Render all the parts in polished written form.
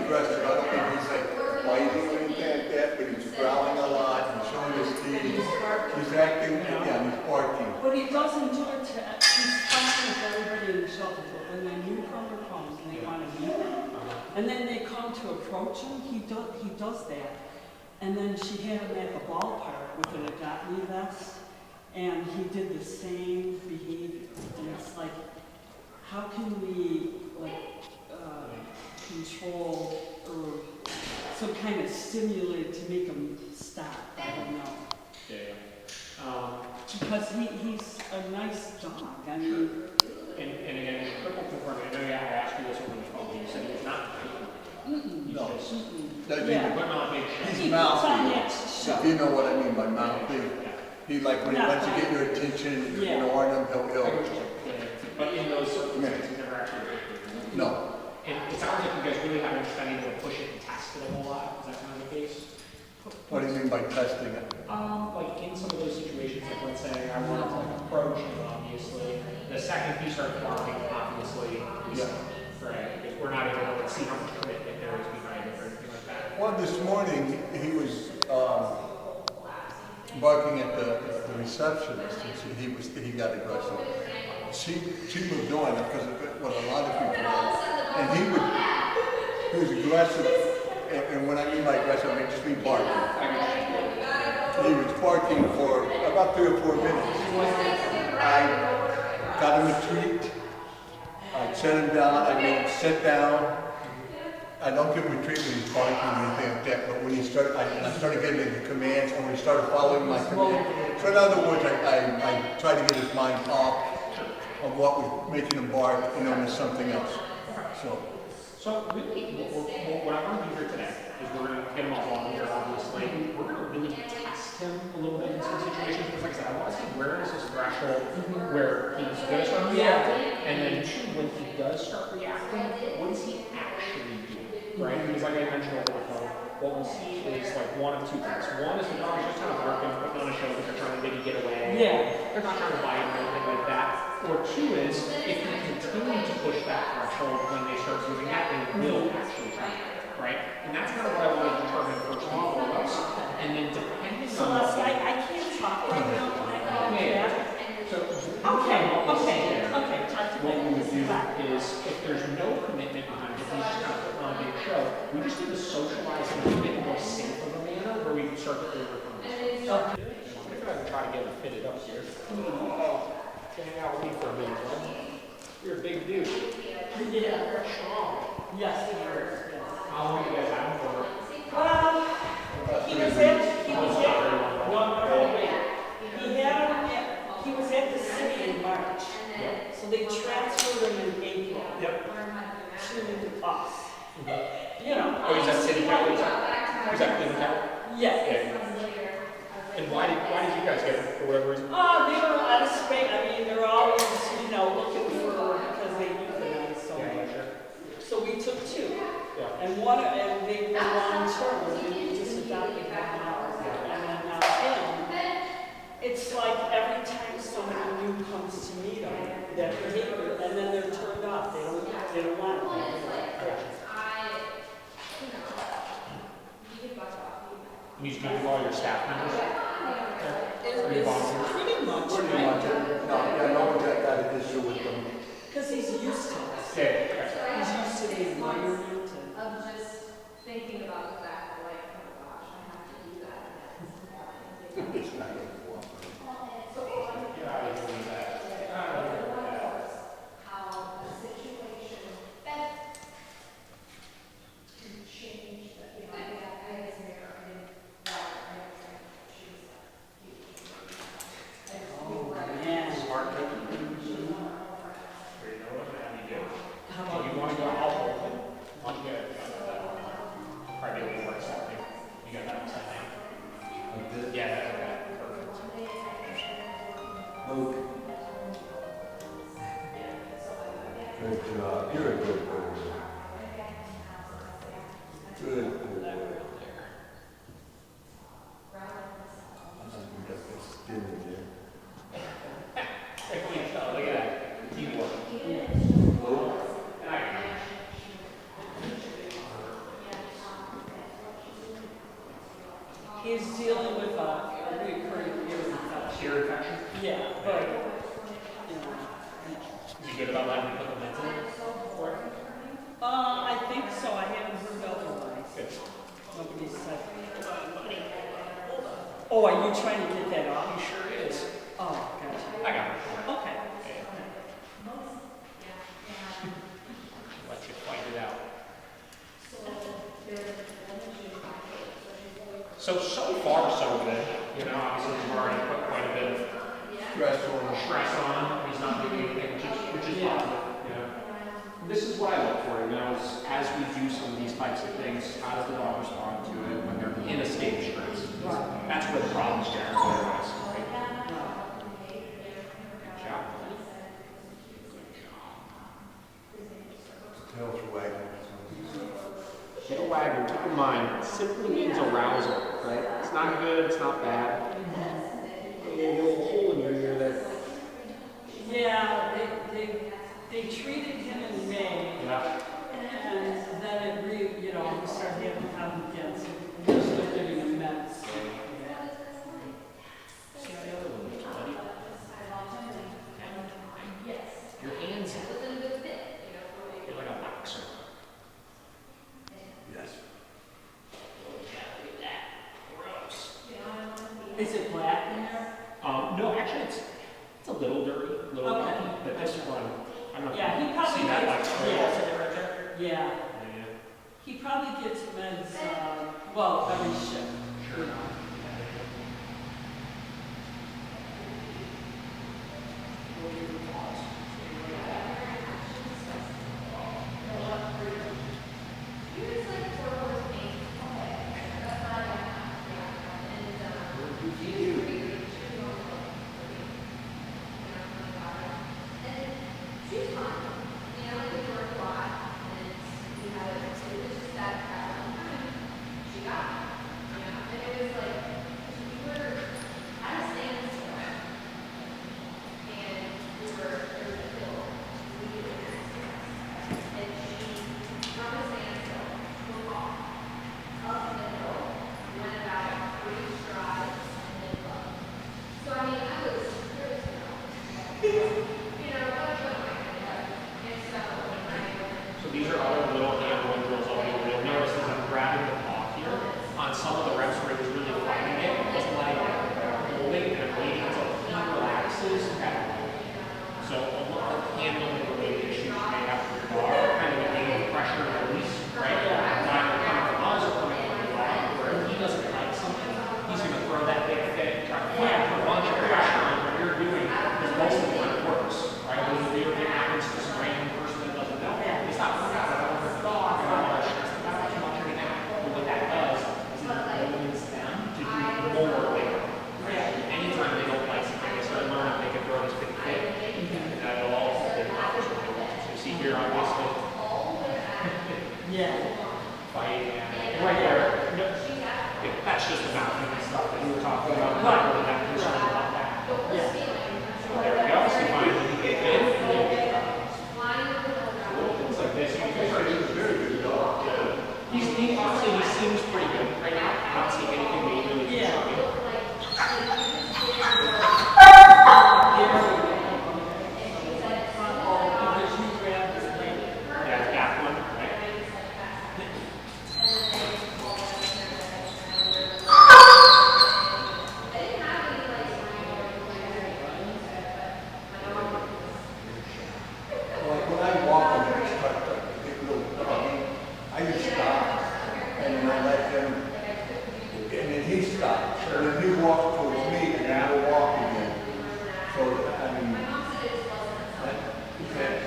aggressive. I don't think he's like biting or anything like that, but he's growling a lot and showing his teeth. He's acting, yeah, he's barking. But he doesn't do it to, he's fighting with everybody in the shelter, but when the newcomer comes and they want to meet him, and then they come to approach him, he does that. And then she had him at the ballpark with an adoptee vest, and he did the same behavior. And it's like, how can we control or some kind of stimulate to make him stop? I don't know. Yeah. Because he's a nice dog. I mean, and again, triple confirm. I know I asked you this over the phone. You said he's not. No. He's mouthy. If you know what I mean by mouthy. He like when he wants to get your attention, you know, on him, he'll. But in those circumstances, he never actually. No. And it sounds like you guys really haven't been able to push it and test it a whole lot. Is that kind of the case? What do you mean by testing it? Like in some of those situations, like let's say I wanted to like approach him, obviously. The second he starts barking, obviously, right? Because we're not able to see how much commitment there is behind it or anything like that. Well, this morning he was barking at the receptionist, and he got aggressive. She moved on because of what a lot of people do, and he was aggressive. And when I mean by aggressive, I mean just mean barking. He was barking for about 3 or 4 minutes. I got him a treat. I set him down. I made him sit down. I don't give him a treat when he's barking or anything like that. But when he started, I started getting the commands, and when he started following my command. So in other words, I tried to get his mind off of what was making him bark, and into something else. So really, what I want to do here today is we're going to get him all on here, obviously. We're going to really test him a little bit in some situations. Because like I said, I want to see where is his threshold where he's going to start reacting. And then two, when he does start reacting, what is he actually doing? Right? Because like I mentioned over the phone, what we'll see is like one of two things. One is the dog is just kind of barking, putting on a show because they're trying to maybe get away. Yeah. They're not trying to bite or anything like that. Or two is, if we continue to push that threshold when they start doing that, they will actually try it, right? And that's kind of what I want to determine first and foremost. And then depending so on... So I can't talk right now. So, okay. What we would do is, if there's no commitment behind it, he's just kind of putting on a big show, we just need to socialize in a bit more safe of a manner where we can start to overcome this. Okay. I'm going to try to get him fitted up here. Hang out with me for a minute, right? You're a big dude. Yeah. You're strong. Yes, he is. How long do you guys have him for? He was at the city in March. So they transferred him in April. Yep. To us. You know. Oh, he's at City County? He's at Cleveland County? Yes. And why did you guys get him, for whatever reason? They were out of space. I mean, they're always, looking for, because they euthanize so much. Sure. So we took 2. Yeah. And they were long term, and we just adopted one out. And then now him, it's like every time someone new comes to meet them, that behavior, and then they're turned off. They don't want it. You just give all your staff members? It's pretty much, right? No one's got an issue with them. Because he's used to it. Yeah. He's used to the environment. Of just thinking about the fact that, like, oh my gosh, I have to do that. It's not going to work. How the situation that can change that, I was there and she was huge. Yeah. Smart kid. How about You want to go out with him? Why don't you get probably a little more something. You got that something? Yeah, that's perfect. Luke. Good job. You're a good boy. Good boy. I'm not going to get this skin in there. Look at that. Teamwork. Luke. Yeah, but, you know, Is he good about letting me put the mids in for it? I think so, I haven't heard otherwise. Good. Nobody said. Buddy. Oh, are you trying to get that He off? sure is. Oh, gotcha. I got it. Okay. Let you fight it out. So far, so good. You know, obviously we've already put quite a bit of stress on him. He's not doing anything, which is positive. Yeah. This is what I look for, you know, as we do some of these types of things, how does the dog respond to it when they're in a state of stress? Right. That's where the problems generally arise, right? Good job. Tails are wagging. Tail wagging, keep in mind, simply means arousal, right? It's not good, it's not bad. You get a little hole in your ear there. Yeah, they treated him in May, Yeah. and then it really, you know, we started having to come again, so we're still giving him meds. See how the other one looks, buddy? Your hands, you're like a boxer. Yes. Look at that. Gross. Is it black in there? No, actually, it's a little dirty, a little Okay. rocky, but this one, I don't know if Yeah, he you probably see that like gets, trail yeah, right there. yeah. Yeah. He probably gets meds, well, every shift. Sure. So these are other little hand drills over here. You'll notice as I'm grabbing the paw here, on some of the reps where he's really fighting it, just letting it holding and waiting until he relaxes. So a lot of handling related issues you may have with your dog are kind of a game of pressure and release, right? Either coming from us or coming from your dog, where if he doesn't like something, he's going to throw that big fit, try to fight for a bunch of pressure on what you're doing, because most of the time it works, right? When the video game happens to some random person that doesn't know, it's not for that, I don't want the dog, I don't want to stress them out too much or anything. But what that does is it motivates them to do more later. Right? Anytime they don't like something, they start learning they can throw this big fit. And that'll all they accomplish what they want. So you see here, obviously, Yeah. fight, and right there, that's just about human stuff that you were talking about. Not really that concerned about that. Yeah. There we go. So you find that you get in. It's like this. You can He's a very good dog. he honestly, he seems pretty good right now. I don't see anything majorly Yeah. concerning. Yeah, gap one, right? Like when I walk him, it's like a big little doggy, I just stop and then I let him, and then he stops. And then he walks towards me and I will walk again. So, I mean, is that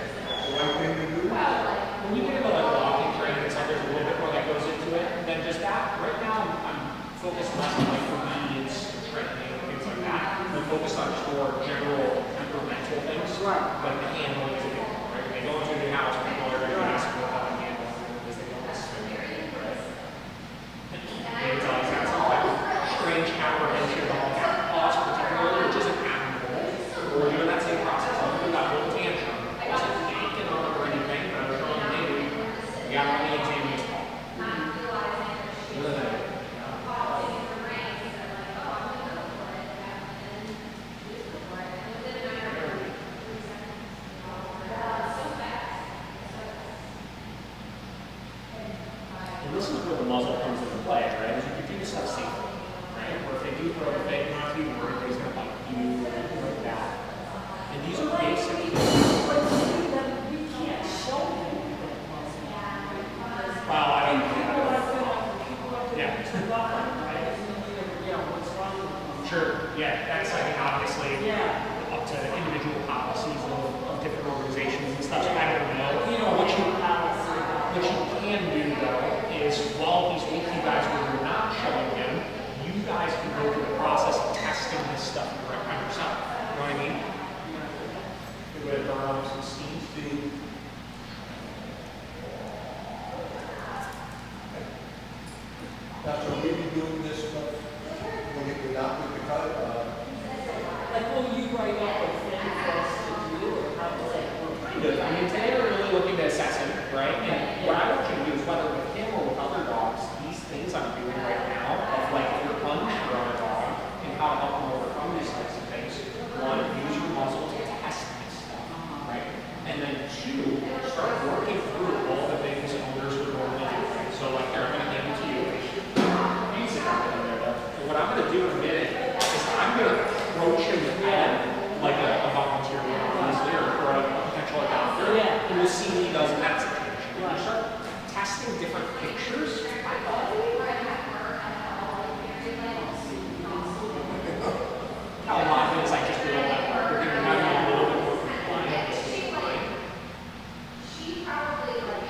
the right thing to do? When you think about like walking training, it's like there's a little bit more that goes into it than just that. Right now, I'm focused less on like obedience, training, things like that. I'm focused on just more general temperamental things. Right. Like the handling is a big one, right? When they go into a new house, people are going to ask them how to handle it because they don't necessarily know, right? Maybe it's always got some like strange apprehension about us particularly, which isn't abnormal. We're doing that same process. I'm doing that whole tantrum. I wasn't thinking on or anything, but I was showing maybe you got to let me examine this ball. where the muzzle comes into play, right? Is you can do stuff safely, right? Or if they do throw the fake, you don't have to be worried that he's going to bite you or anything like that. And these are basic. But see, then we can't show them. Well, I don't People know. have been, people have been, Yeah. what's wrong with them? Sure, yeah, that's, I mean, obviously Yeah. up to individual policies of different organizations and stuff. So I don't know. You know, What what you you can do though is while he's with you guys when you're not showing him, you guys can go through the process of testing this stuff right by yourself. You know what I mean? Good way to burn off some steam. Now, so we be doing this stuff when you're not with the cut, like, will you write up a thing for us to do, or how does that work? Kind of. I mean, today we're really looking to assess him, right? And what I want you to do is whether with him or with other dogs, these things I'm doing right now of like your punch or on a dog and how to help them overcome these types of things. One, use your muzzle to test this stuff, right? And then two, start working through all the things owners would normally do. Right? So like, here, I'm going to hand it to you. You can sit down in there though. And what I'm going to do in a minute is I'm going to approach him with that like a volunteer would, honestly, or a potential adopter. Yeah. And we'll see what he does in that situation. When Right. you start testing different pictures, how a lot of it is like just real life work. We're going to have a little bit more compliant. This is fine. She probably like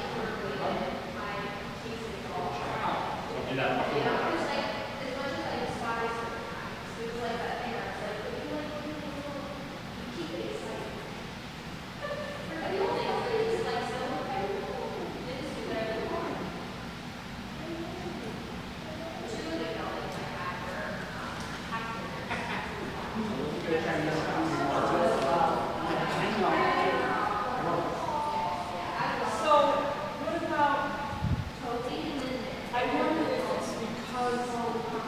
my cases all. So do that. You know, it's like, as much as I despise her, it was like that thing where it's like, if you like, you keep it exciting. I mean, only it's like so, it is where you are. Two of them don't like my back or, So, what about, I wonder if it's because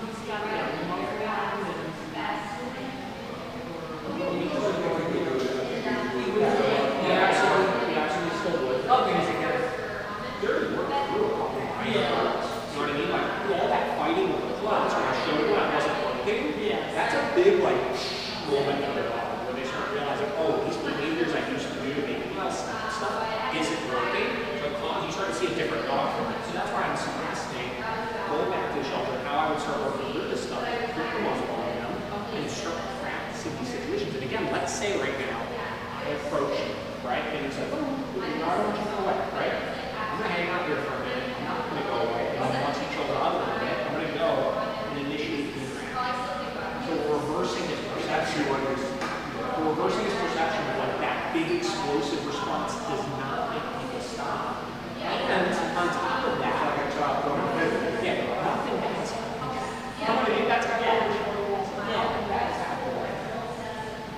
he's got that muzzle on and We absolutely still would. Okay. There worked through a couple of lines. You know what I mean? Like all that fighting with the clubs when I showed you I wasn't working. Yeah. That's a big like moment for their life where they start realizing, oh, these behaviors I used to do to make me stop stuff isn't working. So you start to see a different dog from it. So that's why I'm suggesting going back to the shelter and how I would start working through this stuff, put the muzzle on them, and start practicing these situations. And again, let's say right now I approach you, right? And you say, oh, I don't want you to go away, right? I'm gonna hang out here for a minute. I'm not gonna go away. And then once each other out a little bit, I'm gonna go and initiate the interaction. So we're reversing his perception. We're reversing his perception of like that big explosive response does not make people stop. And on top of that, like a child going to visit. yeah, nothing has happened. Somebody, that's happened. Nothing bad has happened.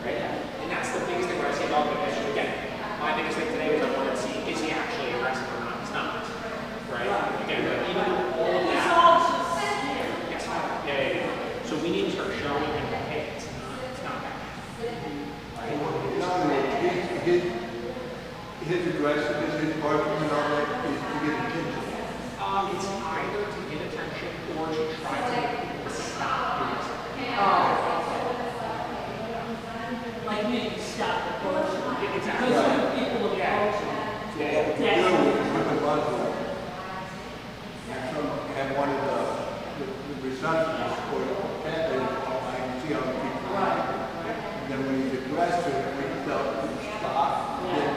Right? And that's the biggest thing when I say dog condition. Again, my biggest thing today was I wanted to see, is he actually aggressive or not? He's not. Right? Again, but even with all of it's that. all just scared. Yes. Yeah. So we need to start showing him that, hey, it's not bad. Right? His aggressiveness, his barking and all that is to get attention. It's either to get attention or to try to make people stop doing something. Like maybe stop the approaching. Exactly. Because when people approach him, Yeah. What we're doing with the muzzle, and one of the receptionists for the cat is, I can see how the people are. And then when he's aggressive, we tell him to stop. Then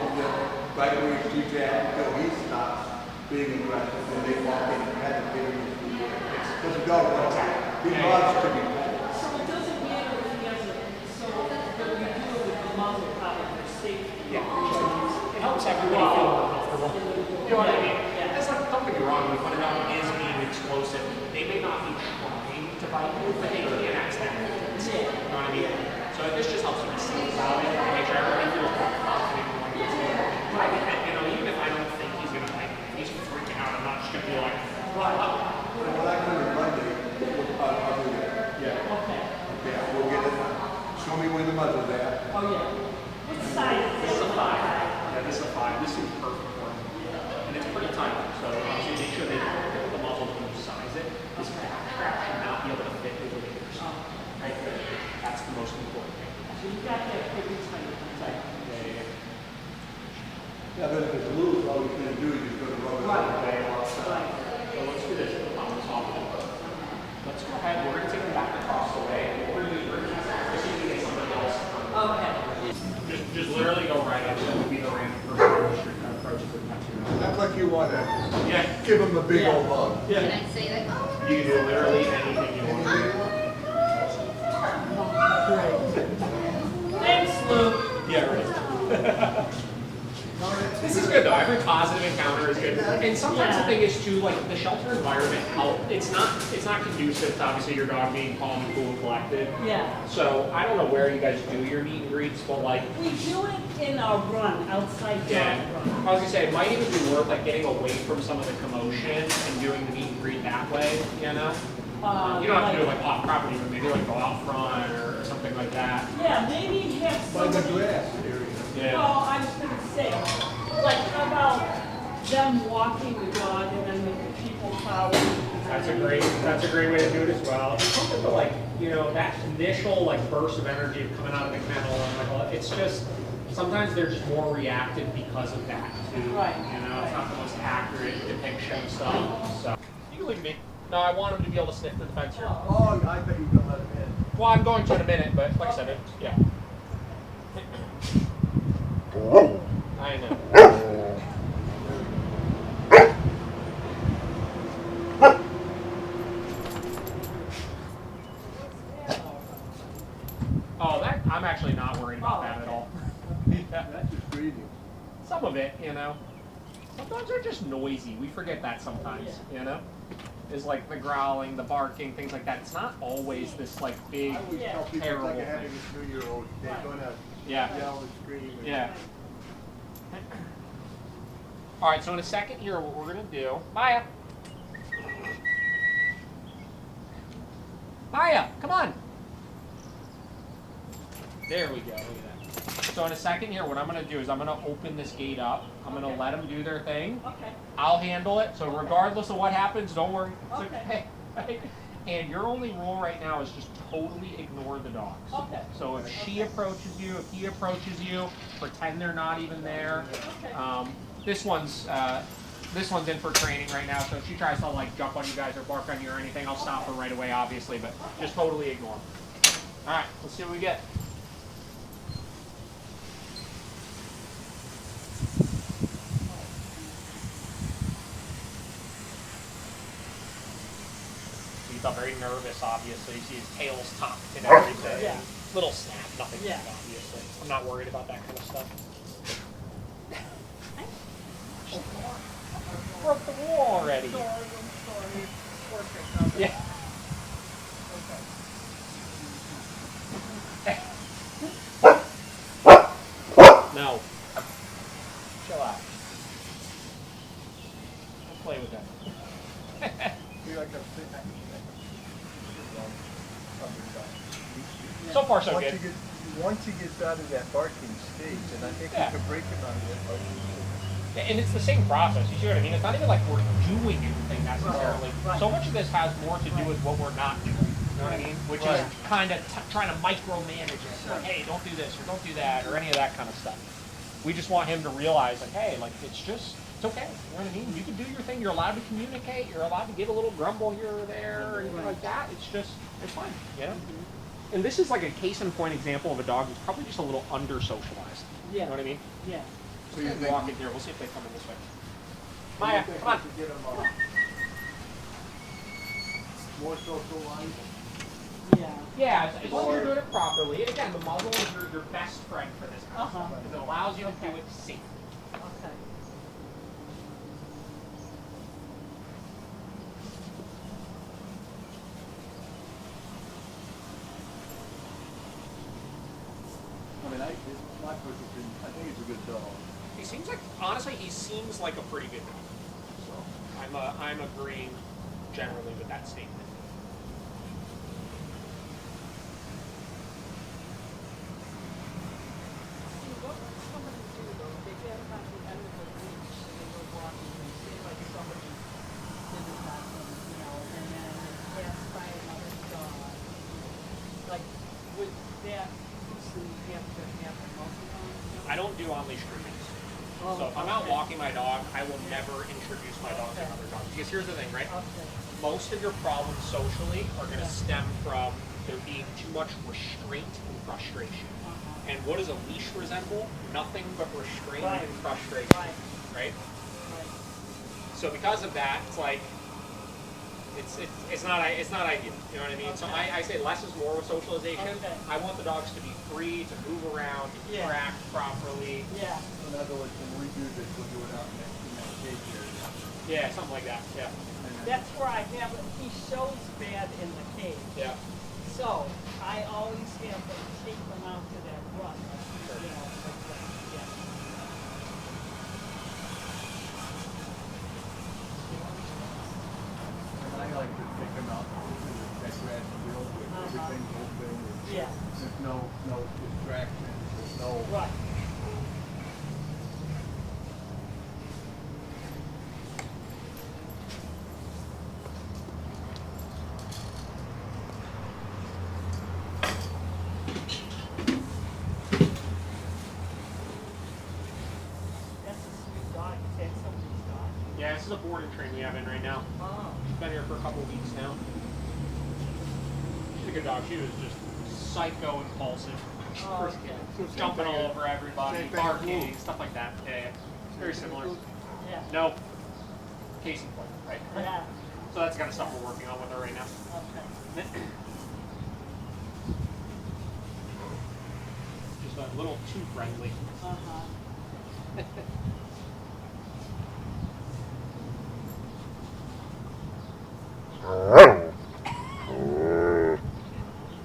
right where he sees that, until he stops being aggressive, then they walk in and pat the baby. Because the dog wants, he loves to be petted. so it doesn't matter if he has a, so what we do with the muzzle probably for safety. Yeah. It helps everybody feel more comfortable. You know what I mean? That's like, don't get me wrong, when a dog is being explosive, they may not be trying to bite you, but they can accidentally. You know what I mean? So this just helps you be safe about it and make sure everybody feels more confident in what he's doing. But I get it, you know, even if I don't think he's gonna bite me, he's freaking out, I'm not just gonna be like, When I come to Monday, I'll do that. Okay. Okay, we'll get it. Show me where the muzzle's at. Oh, yeah. What size is this is a it? 5. Yeah, this is a 5. This is perfect for him. And it's pretty tight, so obviously make sure they get the muzzle when you the most important thing. So you got that pretty tight. Yeah. Yeah, but if it's loose, all you're gonna do is you're gonna rub it Right. all day. Right. So let's do this. We'll pop this off. Let's go ahead. We're going to take them back across the way. What we're going to do is we're going to see if we can get somebody else. Okay. Just literally go right up. That would be the random person on the street that approaches with that. Act like you wanna Yeah. give him a big old hug. Can I say that? Oh, You can do literally anything you want. Great. Thanks, Luke. Yeah, right. This is good though. Every positive encounter is good. And sometimes the thing is too, like the shelter environment it's not conducive to obviously your dog being calm and cool and collected. Yeah. So I don't know where you guys do your meet and greets, but like We do it in our run, outside dog I run. was gonna say it might even be worth like getting away from some of the commotion and doing the meet and greet that way, you know? You don't have to do it like off property, but maybe like go out front or something like that. Yeah, maybe have By the somebody. grass area. Yeah. Well, I was gonna say, like, how about them walking the dog and then the people following? That's a great way to do it as well. It's something to like, you know, that initial like burst of energy of coming out of the kennel and like all that, it's just sometimes they're just more reactive because of that too. Right. You know, it's not the most accurate depiction of stuff. So you can leave me. No, I want him to be able to sniff the fence here. Oh, I thought you were gonna let him in. Well, I'm going to in a minute, but like I said, yeah. I know. Oh, that I'm actually not worried about that at all. Yeah. That's just breathing. Some of it, you know. Sometimes they're just noisy. We forget that sometimes, you know. Is like the growling, the barking, things like that. It's not always this like big, I always tell people it's terrible like thing. having a 2-year-old. They're gonna Yeah. yell and scream. And Yeah. All right, so in a second here, what we're gonna do, Maya. Maya, come on. There we go, look at that. So in a second here, what I'm gonna do is I'm gonna open this gate up. I'm gonna let them do their thing. Okay. I'll handle it, so regardless of what happens, don't worry. It's Okay. okay. And your only rule right now is just totally ignore the dogs. Okay. So if she approaches you, if he approaches you, pretend they're not even there. Okay. This one's in for training right now, so if she tries to like jump on you guys or bark on you or anything, I'll stop her right away, obviously, but just totally ignore them. All right, let's see what we get. He got very nervous, obviously. You see his tail's tucked and everything. Yeah. Little snap, nothing Yeah. big, obviously. I'm not worried about that kind of stuff. Broke the wall already. Yeah. No. Chill out. Don't play with that. You're like a So far, so once good. he gets, once he gets out of that barking stage, and I think Yeah. we can break him out of that barking stage. And it's the same process. You see what I mean? It's not even like we're doing anything necessarily. Right. So much of this has more to do with what we're not doing. You know what I mean? Which is Right. kind of trying to micromanage it. Like, hey, don't do this or don't do that or any of that kind of stuff. We just want him to realize, like, hey, like it's okay. You know what I mean? You can do your thing. You're allowed to communicate. You're allowed to give a little grumble here or there or anything like that. It's fine. You know? And this is like a case in point example of a dog who's probably just a little under socialized. You know what I mean? Yeah. So you think Walk in here. We'll see if they come in this way. Maya, come on. to get him more socialized? Yeah. Yeah, as long as you're doing it properly. And again, the muzzle is your best friend for this kind of Uh-huh. stuff. Because it allows you to do it safe. Okay. I mean, my personal opinion, I think it's a good dog. He seems like, honestly, he seems like a pretty good dog. So I'm agreeing generally with that statement. Like, would that practice and you have to have a muzzle on? I don't do on-leash groomings. Oh, So if I'm out okay. walking my dog, I will never introduce my dog to Okay. another dog. Because here's the thing, right? Okay. Most of your problems socially are going to Yeah. stem from there being too much restraint and frustration. Uh-huh. And what does a leash resemble? Nothing but restraint Right. and frustration, Right. right? Right. So because of that, it's like it's not ideal. You know what I mean? So Okay. I say less is more with socialization. Okay. I want the dogs to be free to move around, to Yeah. interact properly. Yeah. In other words, when we do this, we'll do it out in that cage area. Yeah, something like that. Yeah. That's where I have it. He shows bad in the cage. Yeah. So I always have them take them out to that run. You know, like that. Yeah. And I like to take them out to that grass field where everything's open. And Yeah. there's no distractions. There's no. Right. That's a sweet dog. Is that somebody's dog? Yeah, this is a boarding train we have in right now. Oh. She's been here for a couple of weeks now. She's a good dog. She was just psycho impulsive. Oh, First kid. okay. Jumping all over everybody, Same thing as barking, Blue. stuff like that. Yeah, yeah. Very similar. Yeah. No. Case in point, right? Yeah. So that's the kind of stuff we're working on with her right now. Okay. Just a little too friendly. Uh-huh.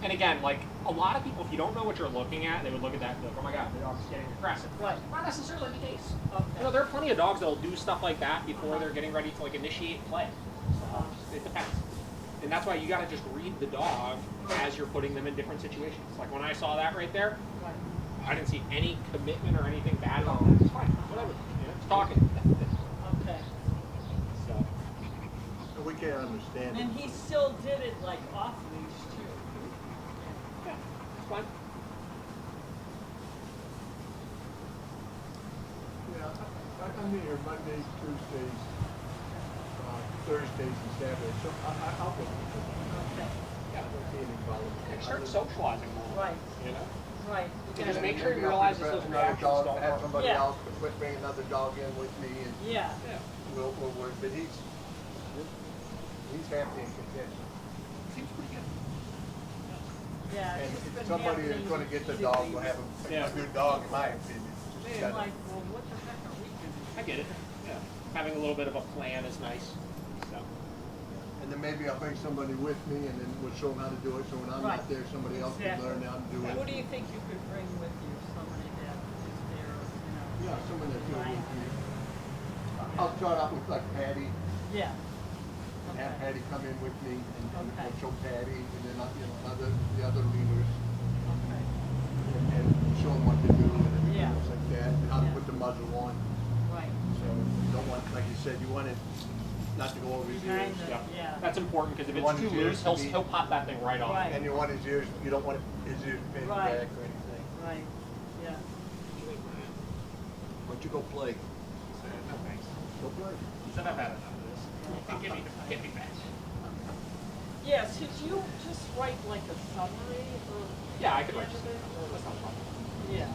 And again, like a lot of people, if you don't know what you're looking at, they would look at that and be like, oh my god, the dog's getting aggressive. Right. Not necessarily the case. Okay. You know, there are plenty of dogs that will do stuff like that before they're getting ready to like initiate play. Uh-huh. It depends. And that's why you gotta just read the dog as you're putting them in different situations. Like when I saw that right there, Right. I didn't see any commitment or anything bad about that. It's fine, whatever. You know, it's talking. Okay. So And we can't understand it. And he still did it like off leash too. yeah, it's fine. Yeah, I'm here Mondays, Tuesdays, Thursdays, and Saturdays. So I'll go. Okay. Yeah. I don't see any problem. And start socializing more. Right. You know? Right. And just make sure Maybe you I'll realize bring that those another reactions dog, don't have work. somebody Yeah. else bring another dog in with me, and Yeah. Yeah. we'll work. But he's happy and content. Seems pretty good. Yeah. And it's been somebody that's happening going to get the lately. dog will have Yeah. a good dog, in my opinion. Just I'm gotta- like, well, what the heck are we doing? I get it. Yeah. Having a little bit of a plan is nice. So And then maybe I'll bring somebody with me, and then we'll show them how to do it. So when I'm Right. not there, somebody else can Exactly. learn how to do it. Who do you think you could bring with you? Somebody that is there, you know? Yeah, someone that's doing Right. it with me. I'll start out with like Patty, Yeah. and have Okay. Patty come in with me, and Okay. we'll show Patty, and then the other leaders, Okay. and show them what to do, and everything Yeah. else like that, and how to Yeah. put the muzzle on. Right. So you don't want, like you said, you want it not to go over his ears. Behind the- Yeah. that's important because if You it's want too his ears loose, to he'll be- pop that thing right off. Right. And you want his ears, you don't want his ears bent Right. back or anything. Right. Yeah. Why don't you go play? No thanks. Go play. He said I've had enough of this. Get me back. Yeah. Should you just write like a summary or? Yeah, I could write End of just it? that's not a problem. Yeah.